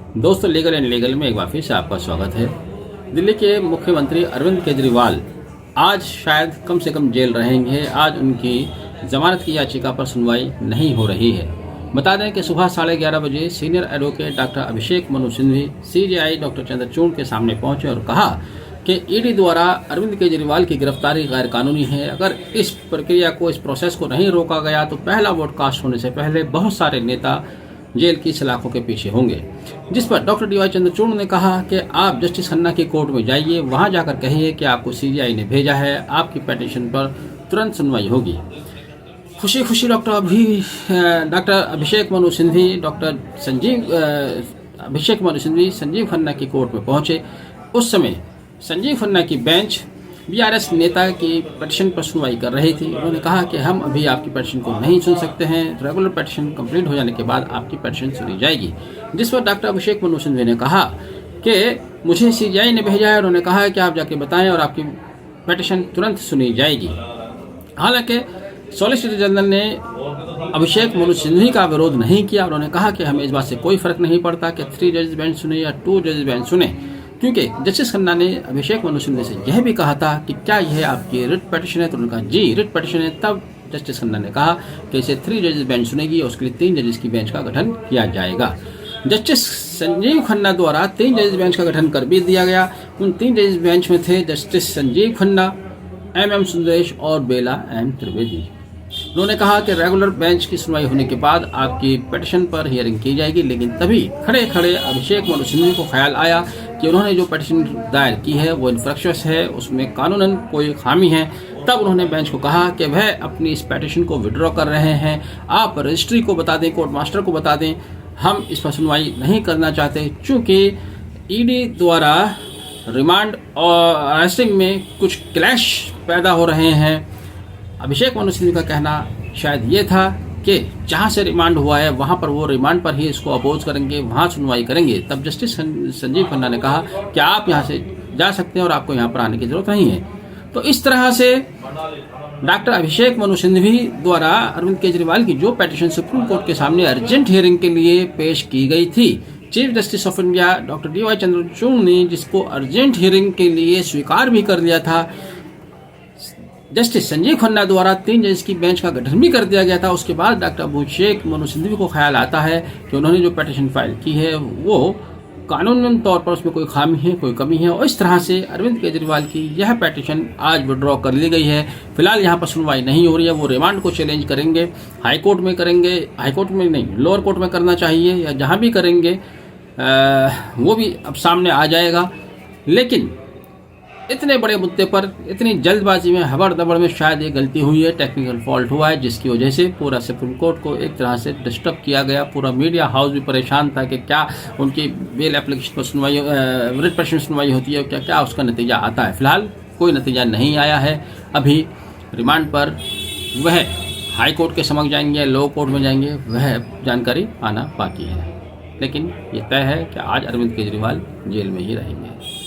दोस्तों, legal and legal में एक बार फिर से आपका स्वागत है। दिल्ली के मुख्यमंत्री अरविंद केजरीवाल आज शायद कम से कम जेल रहेंगे। आज उनकी जमानत की याचिका पर सुनवाई नहीं हो रही है। बता दें कि सुबह 11:30 बजे senior advocate doctor Abhishek Manu Singhvi CJI doctor Chandrachud के सामने पहुंचे और कहा कि ईडी द्वारा अरविंद केजरीवाल की गिरफ्तारी गैर कानूनी है। अगर इस प्रक्रिया को, इस प्रोसेस को नहीं रोका गया तो पहला वोट कास्ट होने से पहले बहुत सारे नेता जेल की सलाखों के पीछे होंगे। जिस पर डॉक्टर डीवाई चंद्रचूड़ ने कहा कि आप जस्टिस खन्ना की कोर्ट में जाइए, वहां जाकर कहिए कि आपको सीजीआई ने भेजा है, आपकी पिटीशन पर तुरंत सुनवाई होगी। खुशी खुशी डॉक्टर अभिषेक मनु सिंघवी संजीव खन्ना की कोर्ट में पहुंचे। उस समय संजीव खन्ना की बेंच बीआरएस नेता की पिटीशन पर सुनवाई कर रही थी। उन्होंने कहा कि हम अभी आपकी पिटीशन को नहीं सुन सकते हैं, रेगुलर पिटीशन कंप्लीट हो जाने के बाद आपकी पिटीशन सुनी जाएगी। जिस पर डॉक्टर अभिषेक मनु सिंघवी ने कहा कि मुझे सीजीआई ने भेजा है, उन्होंने कहा है कि आप जाके बताएं और आपकी पिटीशन तुरंत सुनी जाएगी। हालांकि सॉलिसिटर जनरल ने अभिषेक मनु सिंघवी का विरोध नहीं किया। उन्होंने कहा कि हमें इस बात से कोई फर्क नहीं पड़ता कि 3 जजेस बेंच सुने या 2 जजेस बेंच सुने, क्योंकि जस्टिस खन्ना ने अभिषेक मनु सिंघवी से यह भी कहा था कि क्या यह आपकी रिट पिटीशन है, तो उन्होंने कहा जी रिट पिटीशन है। तब जस्टिस खन्ना ने कहा कि इसे 3 जजेस बेंच सुनेगी और उसके लिए 3 जजेस की बेंच का गठन किया जाएगा। जस्टिस संजीव खन्ना द्वारा 3 जजेस बेंच का गठन कर भी दिया गया। उन 3 जजेस बेंच में थे जस्टिस संजीव खन्ना, MM सुंदरेश और बेला M त्रिवेदी। उन्होंने कहा कि रेगुलर बेंच की सुनवाई होने के बाद आपकी पिटीशन पर हियरिंग की जाएगी। लेकिन तभी खड़े खड़े अभिषेक मनु सिंघवी को ख्याल आया कि उन्होंने जो पिटीशन दायर की है वो इन्फ्रक्शस है, उसमें कानूनन कोई खामी है। तब उन्होंने बेंच को कहा कि वह अपनी इस पिटीशन को विड्रॉ कर रहे हैं, आप रजिस्ट्री को बता दें, कोर्ट मास्टर को बता दें, हम इस पर सुनवाई नहीं करना चाहते। चूँकि ईडी द्वारा रिमांड और अरेस्टिंग में कुछ क्लैश पैदा हो रहे हैं। अभिषेक मनु सिंघवी का कहना शायद ये था कि जहां से रिमांड हुआ है वहां पर वो रिमांड पर ही इसको अपोज करेंगे, वहां सुनवाई करेंगे। तब जस्टिस संजीव खन्ना ने कहा कि आप यहां से जा सकते हैं और आपको यहां पर आने की जरूरत नहीं है। तो इस तरह से डॉक्टर अभिषेक मनु सिंघवी द्वारा अरविंद केजरीवाल की जो पिटीशन सुप्रीम कोर्ट के सामने अर्जेंट हियरिंग के लिए पेश की गई थी, chief justice of India doctor DY Chandrachud ने जिसको अर्जेंट हियरिंग के लिए स्वीकार भी कर लिया था, जस्टिस संजीव खन्ना द्वारा 3 जजेस की बेंच का गठन भी कर दिया गया था। उसके बाद डॉक्टर अभिषेक मनु सिंघवी को ख्याल आता है कि उन्होंने जो पिटीशन फाइल की है वो कानूनन तौर पर उसमें कोई खामी है, कोई कमी है, और इस तरह से अरविंद केजरीवाल की यह पिटीशन आज विड्रॉ कर ली गई है। फिलहाल यहाँ पर सुनवाई नहीं हो रही है। वो रिमांड को चैलेंज करेंगे, हाईकोर्ट में करेंगे, हाईकोर्ट में नहीं, लोअर कोर्ट में करना चाहिए, या जहाँ भी करेंगे वो भी अब सामने आ जाएगा। लेकिन इतने बड़े मुद्दे पर इतनी जल्दबाजी में, हबड़ दबड़ में शायद ये गलती हुई है, टेक्निकल फॉल्ट हुआ है, जिसकी वजह से पूरा सुप्रीम कोर्ट को एक तरह से डिस्टर्ब किया गया। पूरा मीडिया हाउस भी परेशान था कि क्या उनकी बेल एप्लीकेशन पर सुनवाई, रिट पिटीशन सुनवाई होती है, क्या क्या उसका नतीजा आता है। फिलहाल कोई नतीजा नहीं आया है। अभी रिमांड पर वह हाई कोर्ट के समक्ष जाएंगे, लो कोर्ट में जाएंगे, वह जानकारी आना बाकी है। लेकिन ये तय है कि आज अरविंद केजरीवाल जेल में ही रहेंगे।